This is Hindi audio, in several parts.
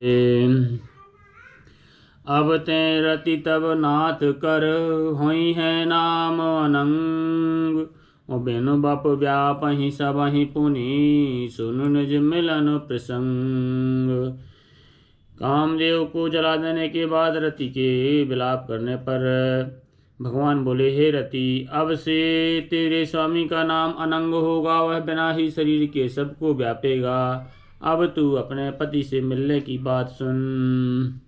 अब ते रति तब नाथ कर होई है नाम अनंग। ओ बेनु बप व्यापहि सबहि पुनि सुनु निज मिलन प्रसंग। कामदेव को जला देने के बाद रति के विलाप करने पर भगवान बोले, हे रति, अब से तेरे स्वामी का नाम अनंग होगा, वह बिना ही शरीर के सबको व्यापेगा। अब तू अपने पति से मिलने की बात सुन।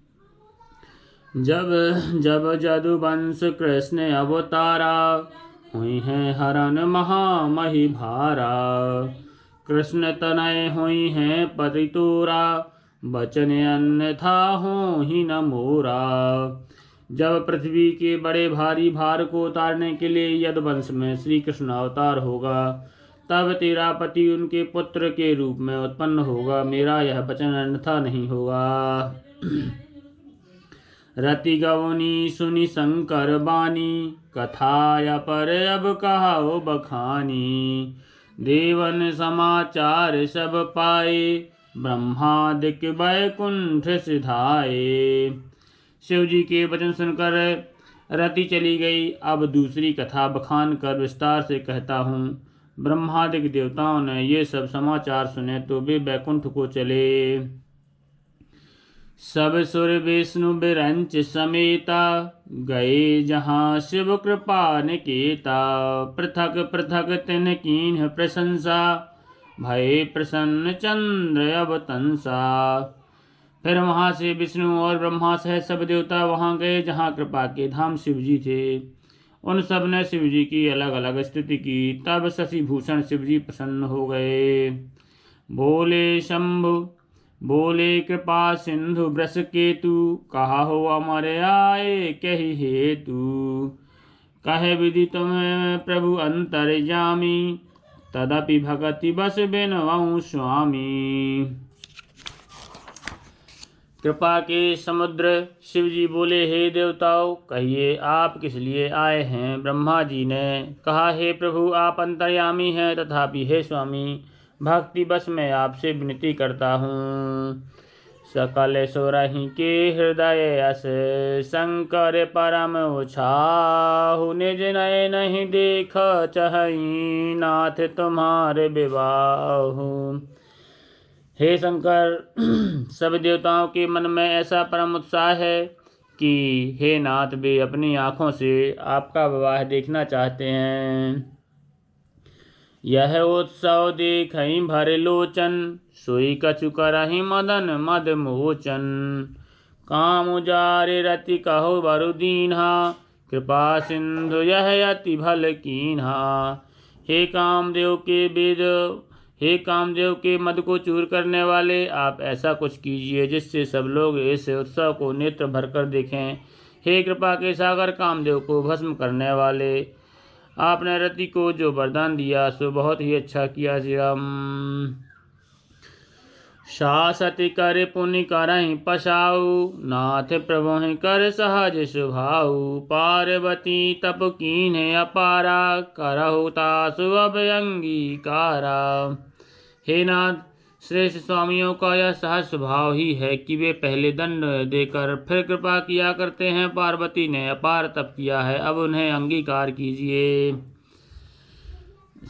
जब जब जदुवंश कृष्ण अवतारा, हुई है हरन महामहि भारा। कृष्ण तनय हुई है पति तोरा, बचन अन्यथा हो ही न मोरा। जब पृथ्वी के बड़े भारी भार को उतारने के लिए यदुवंश में श्री कृष्ण अवतार होगा, तब तेरा पति उनके पुत्र के रूप में उत्पन्न होगा। मेरा यह वचन अन्यथा नहीं होगा। रति गवनी सुनि शंकर बानी, कथाया पर अब कहाओ बखानी। देवन समाचार सब पाए, ब्रह्मादिक वैकुंठ सिधाए। शिव जी के वचन सुनकर रति चली गई। अब दूसरी कथा बखान कर विस्तार से कहता हूँ। ब्रह्मादिक देवताओं ने ये सब समाचार सुने तो वे वैकुंठ को चले। सब सुर विष्णु बिरंच समेता, गए जहाँ शिव कृपा निकेता। पृथक पृथक तिन कीन्ह प्रशंसा, भय प्रसन्न चंद्र अवतंसा। फिर वहाँ से विष्णु और ब्रह्मा सहित सब देवता वहाँ गए जहाँ कृपा के धाम शिव जी थे। उन सब ने शिव जी की अलग अलग स्तुति की। तब शशि भूषण शिव जी प्रसन्न हो गए। बोले शंभु, बोले कृपा सिंधु वृष केतु। कहा हो अमर आए कही हेतु। कहे विधि तुम्हें प्रभु अंतर्यामी, तदपि भगति बस बिनवऊँ स्वामी। कृपा के समुद्र शिव जी बोले, हे देवताओं, कहिए आप किस लिए आए हैं। ब्रह्मा जी ने कहा, हे प्रभु, आप अंतर्यामी हैं, तथापि हे स्वामी, भक्ति बस मैं आपसे विनती करता हूँ। सकल सुरहि के हृदय अस, शंकर परम उछाहु। निज नय नहीं देख चहई, नाथ तुम्हारे विवाहु। हे शंकर, सब देवताओं के मन में ऐसा परम उत्साह है कि हे नाथ, वे अपनी आँखों से आपका विवाह देखना चाहते हैं। यह उत्सव देखई भर लोचन, सोई कछु करहि मदन मद मोचन। काम उजारे रति कहो बरु दीन्हा, कृपा सिंधु यह अति भल कीन्हा। हे कामदेव के मद को चूर करने वाले, आप ऐसा कुछ कीजिए जिससे सब लोग इस उत्सव को नेत्र भरकर देखें। हे कृपा के सागर कामदेव को भस्म करने वाले, आपने रति को जो वरदान दिया सो बहुत ही अच्छा किया। श्री राम। शासति कर पुनि करहि पशाऊ, नाथ प्रभु कर सहज सुभाऊ। पार्वती तप कीन्हे अपारा, करहु तासु अब अंगीकारा। हे नाथ, श्रेष्ठ स्वामियों का यह सहज स्वभाव ही है कि वे पहले दंड देकर फिर कृपा किया करते हैं। पार्वती ने अपार तप किया है, अब उन्हें अंगीकार कीजिए।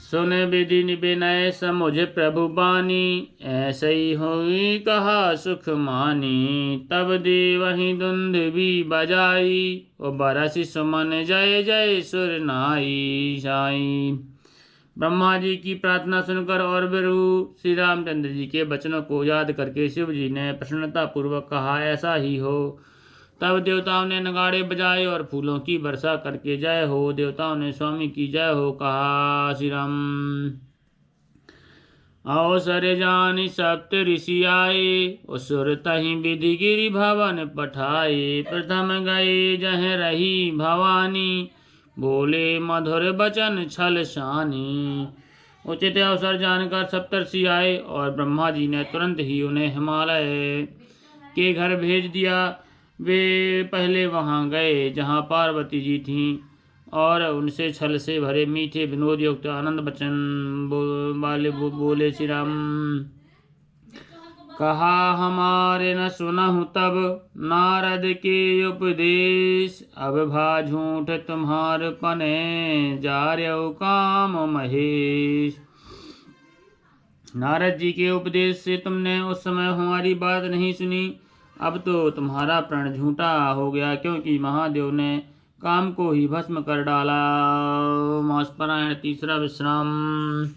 सुन विधि विनय समुझ प्रभु बानी, ऐसे ही हुई कहा सुख मानी। तब देवहि धुंध भी बजाई, ओ बरसि सुमन जय जय सुर नाई साई। ब्रह्मा जी की प्रार्थना सुनकर और बिरु श्री रामचंद्र जी के वचनों को याद करके शिव जी ने प्रसन्नता पूर्वक कहा, ऐसा ही हो। तब देवताओं ने नगाड़े बजाए और फूलों की वर्षा करके जय हो, देवताओं ने स्वामी की जय हो कहा। श्री राम। अवसर जानि सप्त ऋषि आए, असुर तहि विधि गिरि भवन पठाए। प्रथम गए जह रही भवानी, बोले मधुर बचन छल शानी। उचित अवसर जानकर सप्तर्षि आए और ब्रह्मा जी ने तुरंत ही उन्हें हिमालय के घर भेज दिया। वे पहले वहां गए जहां पार्वती जी थीं और उनसे छल से भरे मीठे विनोद युक्त आनंद बचन वाले बोले। श्री राम। कहा हमारे न सुनहु तब नारद के उपदेश। अब भा झूठ तुम्हार पने जार्यौ काम महेश। नारद जी के उपदेश से तुमने उस समय हमारी बात नहीं सुनी। अब तो तुम्हारा प्रण झूठा हो गया, क्योंकि महादेव ने काम को ही भस्म कर डाला। मासपरायण तीसरा विश्राम।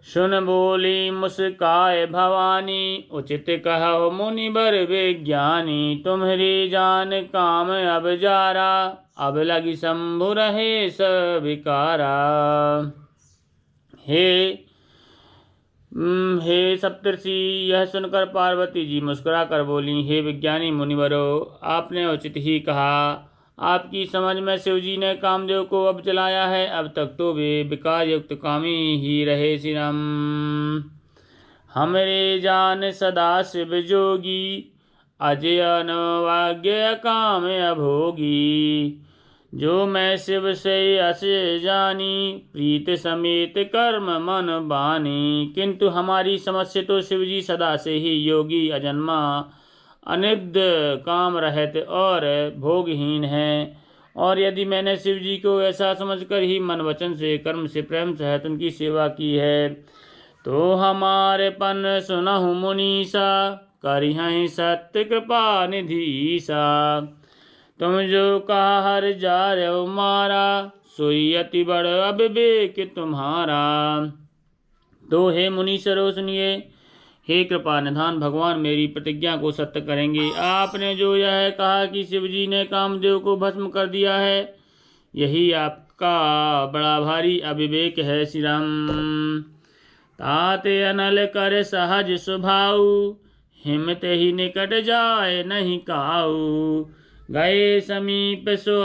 सुन बोली मुस्काए भवानी, उचित कहो मुनिवर विज्ञानी। तुम्हारी जान काम अब जारा, अब लगी शंभु रहे सविकारा। हे सप्तर्षि, यह सुनकर पार्वती जी मुस्कुरा कर बोली, हे विज्ञानी मुनिवरो, आपने उचित ही कहा। आपकी समझ में शिव जी ने कामदेव को अब जलाया है। अब तक तो वे विकार युक्त कामी ही रहे। श्री राम। हमरे जान सदा शिव जोगी, अजय अनवाग्य काम अभोगी। जो मैं शिव से अस जानी, प्रीत समेत कर्म मन बानी। किंतु हमारी समझ से तो शिव जी सदा से ही योगी, अजन्मा, अनिद्ध, काम रहित और भोगहीन है। और यदि मैंने शिव जी को ऐसा समझकर ही मन वचन से कर्म से प्रेम सहित उनकी सेवा की है, तो हमारे पन सुनहु मुनीसा, करिहं सत्य कृपा निधीसा। तुम जो कहा हर जार्यौ मारा, सोई अति बड़ अविवेक तुम्हारा। तो हे मुनीश्वरों सुनिए, हे कृपा निधान भगवान मेरी प्रतिज्ञा को सत्य करेंगे। आपने जो यह कहा कि शिव जी ने कामदेव को भस्म कर दिया है, यही आपका बड़ा भारी अविवेक है। श्री राम। ताते अनल कर सहज स्वभाव, हिम्मत ही निकट जाए नहीं काऊ। गए समीप सो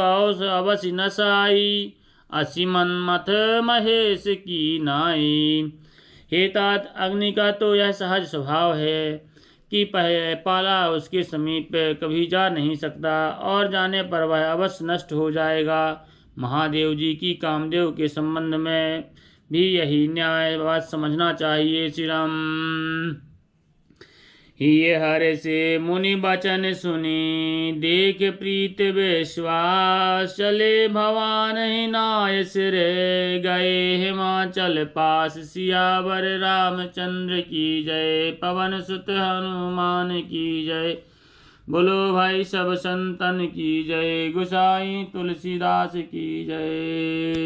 अवश्य नसाई, असी मन्मथ महेश की नाई। हे तात, अग्नि का तो यह सहज स्वभाव है कि पाला उसके समीप कभी जा नहीं सकता, और जाने पर वह अवश्य नष्ट हो जाएगा। महादेव जी की कामदेव के संबंध में भी यही न्याय बात समझना चाहिए। श्री राम। ये हर से मुनि बचन सुनी, देख प्रीत विश्वास। चले भवान ही नाय सिर, गए हिमाचल पास। सियावर रामचंद्र की जय, पवन सुत हनुमान की जय। बोलो भाई सब संतन की जय, गोसाई तुलसीदास की जय।